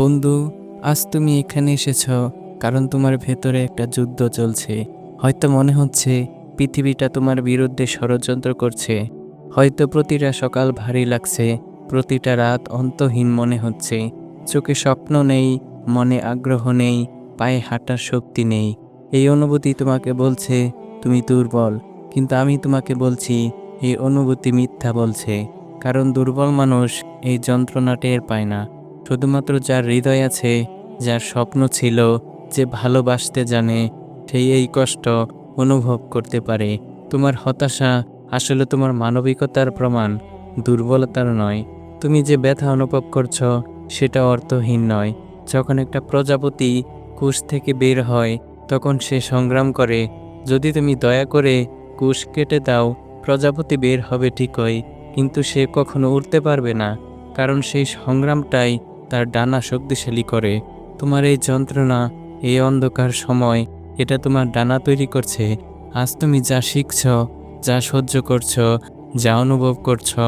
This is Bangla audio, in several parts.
বন্ধু, আজ তুমি এখানে এসেছ কারণ তোমার ভেতরে একটা যুদ্ধ চলছে। হয়তো মনে হচ্ছে পৃথিবীটা তোমার বিরুদ্ধে ষড়যন্ত্র করছে। হয়তো প্রতিটা সকাল ভারী লাগছে, প্রতিটা রাত অন্তহীন মনে হচ্ছে। চোখে স্বপ্ন নেই, মনে আগ্রহ নেই, পায়ে হাঁটার শক্তি নেই। এই অনুভূতি তোমাকে বলছে তুমি দুর্বল, কিন্তু আমি তোমাকে বলছি এই অনুভূতি মিথ্যা বলছে। কারণ দুর্বল মানুষ এই যন্ত্রণা টের পায় না। শুধুমাত্র যার হৃদয় আছে, যার স্বপ্ন ছিল, যে ভালোবাসতে জানে, সেই এই কষ্ট অনুভব করতে পারে। তোমার হতাশা আসলে তোমার মানবিকতার প্রমাণ, দুর্বলতার নয়। তুমি যে ব্যথা অনুভব করছো সেটা অর্থহীন নয়। যখন একটা প্রজাপতি কুশ থেকে বের হয় তখন সে সংগ্রাম করে। যদি তুমি দয়া করে কুশ কেটে দাও, প্রজাপতি বের হবে ঠিকই, কিন্তু সে কখনো উড়তে পারবে না। কারণ সেই সংগ্রামটাই তার ডানা শক্তিশালী করে। তোমার এই যন্ত্রণা, এই অন্ধকার সময়, এটা তোমার ডানা তৈরি করছে। আজ তুমি যা শিখছ, যা সহ্য করছো, যা অনুভব করছো,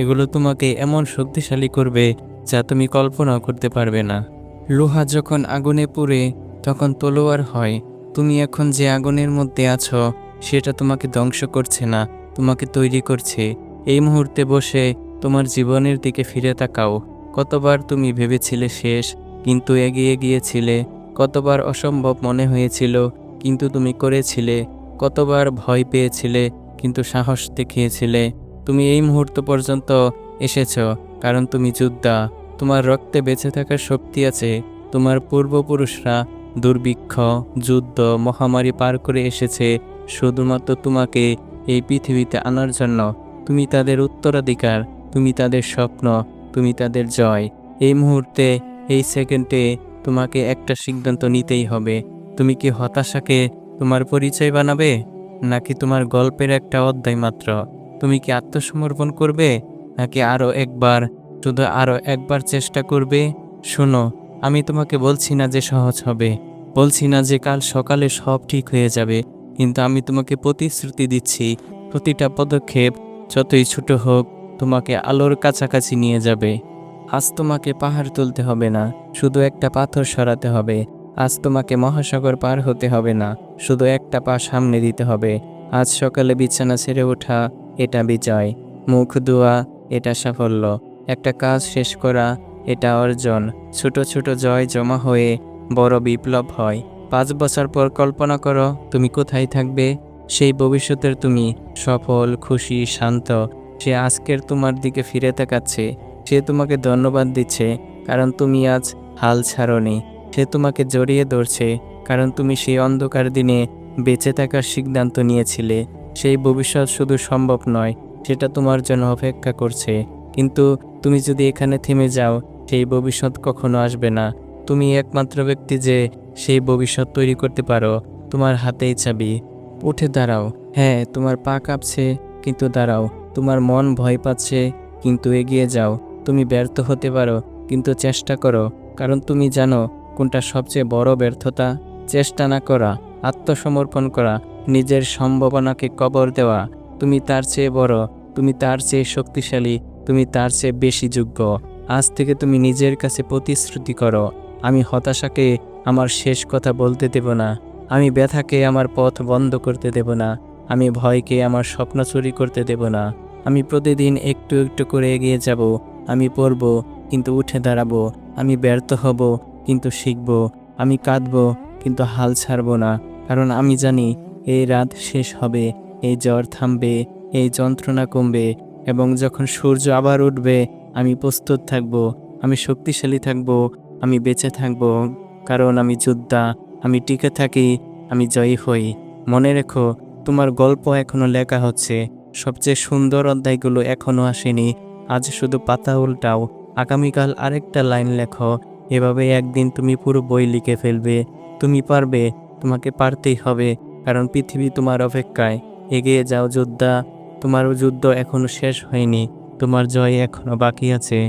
এগুলো তোমাকে এমন শক্তিশালী করবে যা তুমি কল্পনাও করতে পারবে না। লোহা যখন আগুনে পুড়ে তখন তলোয়ার হয়। তুমি এখন যে আগুনের মধ্যে আছো সেটা তোমাকে ধ্বংস করছে না, তোমাকে তৈরি করছে। এই মুহূর্তে বসে তোমার জীবনের দিকে ফিরে তাকাও। কতবার তুমি ভেবেছিলে শেষ, কিন্তু এগিয়ে গিয়েছিলে। কতবার অসম্ভব মনে হয়েছিল, কিন্তু তুমি করেছিলে। কতবার ভয় পেয়েছিলে, কিন্তু সাহস দেখিয়েছিলে। তুমি এই মুহূর্ত পর্যন্ত এসেছ কারণ তুমি যোদ্ধা। তোমার রক্তে বেঁচে থাকার শক্তি আছে। তোমার পূর্বপুরুষরা দুর্ভিক্ষ, যুদ্ধ, মহামারী পার করে এসেছে শুধুমাত্র তোমাকে এই পৃথিবীতে আনার জন্য। তুমি তাদের উত্তরাধিকার, তুমি তাদের স্বপ্ন, তুমি তাদের জয়। এই মুহূর্তে, এই সেকেন্ডে তোমাকে একটা সিদ্ধান্ত নিতেই হবে। তুমি কি হতাশাকে তোমার পরিচয় বানাবে, নাকি তোমার গল্পের একটা অধ্যায় মাত্র? তুমি কি আত্মসমর্পণ করবে, নাকি আরও একবার, শুধু আরও একবার চেষ্টা করবে? শোনো, আমি তোমাকে বলছি না যে সহজ হবে, বলছি না যে কাল সকালে সব ঠিক হয়ে যাবে, কিন্তু আমি তোমাকে প্রতিশ্রুতি দিচ্ছি প্রতিটা পদক্ষেপ, যতই ছোট হোক, তোমাকে আলোর কাছাকাছি নিয়ে যাবে। আজ তোমাকে পাহাড় তুলতে হবে না, শুধু একটা পাথর সরাতে হবে। আজ তোমাকে মহাসাগর পার হতে হবে না, শুধু একটা পা সামনে দিতে হবে। আজ সকালে বিছানা ছেড়ে ওঠা, এটা বিজয়। মুখ ধোয়া, এটা সাফল্য। একটা কাজ শেষ করা, এটা অর্জন। ছোট ছোট জয় জমা হয়ে বড় বিপ্লব হয়। 5 বছর পর কল্পনা করো তুমি কোথায় থাকবে। সেই ভবিষ্যতের তুমি, সফল, খুশি, শান্ত। সে আজকের তোমার দিকে ফিরে তাকাচ্ছে। সে তোমাকে ধন্যবাদ দিচ্ছে কারণ তুমি আজ হাল ছাড়োনি। সে তোমাকে জড়িয়ে ধরছে কারণ তুমি সেই অন্ধকার দিনে বেঁচে থাকার সিদ্ধান্ত নিয়েছিলে। সেই ভবিষ্যৎ শুধু সম্ভব নয়, সেটা তোমার জন্য অপেক্ষা করছে। কিন্তু তুমি যদি এখানে থেমে যাও, সেই ভবিষ্যৎ কখনো আসবে না। তুমি একমাত্র ব্যক্তি যে সেই ভবিষ্যৎ তৈরি করতে পারো। তোমার হাতেই চাবি। উঠে দাঁড়াও। হ্যাঁ, তোমার পা কাঁপছে, কিন্তু দাঁড়াও। তোমার মন ভয় পাচ্ছে, কিন্তু এগিয়ে যাও। তুমি ব্যর্থ হতে পারো, কিন্তু চেষ্টা করো। কারণ তুমি জানো কোনটা সবচেয়ে বড় ব্যর্থতা? চেষ্টা না করা, আত্মসমর্পণ করা, নিজের সম্ভাবনাকে কবর দেওয়া। তুমি তার চেয়ে বড়, তুমি তার চেয়ে শক্তিশালী, তুমি তার চেয়ে বেশি যোগ্য। আজ থেকে তুমি নিজের কাছে প্রতিশ্রুতি করো, আমি হতাশাকে আমার শেষ কথা বলতে দেব না। আমি ব্যথাকে আমার পথ বন্ধ করতে দেব না। আমি ভয়কে আমার স্বপ্ন চুরি করতে দেব না। আমি প্রতিদিন একটু একটু করে এগিয়ে যাব। আমি পড়ব, কিন্তু উঠে দাঁড়াবো। আমি ব্যর্থ হব, কিন্তু শিখব। আমি কাঁদব, কিন্তু হাল ছাড়ব না। কারণ আমি জানি এই রাত শেষ হবে, এই জ্বর থামবে, এই যন্ত্রণা কমবে, এবং যখন সূর্য আবার উঠবে আমি প্রস্তুত থাকব। আমি শক্তিশালী থাকব, আমি বেঁচে থাকব। কারণ আমি যোদ্ধা, আমি টিকে থাকি, আমি জয়ী হই। মনে রেখো, তোমার গল্প এখনো লেখা হচ্ছে। সবচেয়ে সুন্দর অধ্যায়গুলো এখনো আসেনি। আজ শুধু পাতা উল্টাও, আগামীকাল আরেকটা লাইন লেখো। এভাবে একদিন তুমি পুরো বই লিখে ফেলবে। তুমি পারবে, তোমাকে পারতেই হবে, কারণ পৃথিবী তোমার অপেক্ষায়। এগিয়ে যাও যোদ্ধা, তোমার যুদ্ধ এখনো শেষ হয়নি, তোমার জয় এখনো বাকি আছে।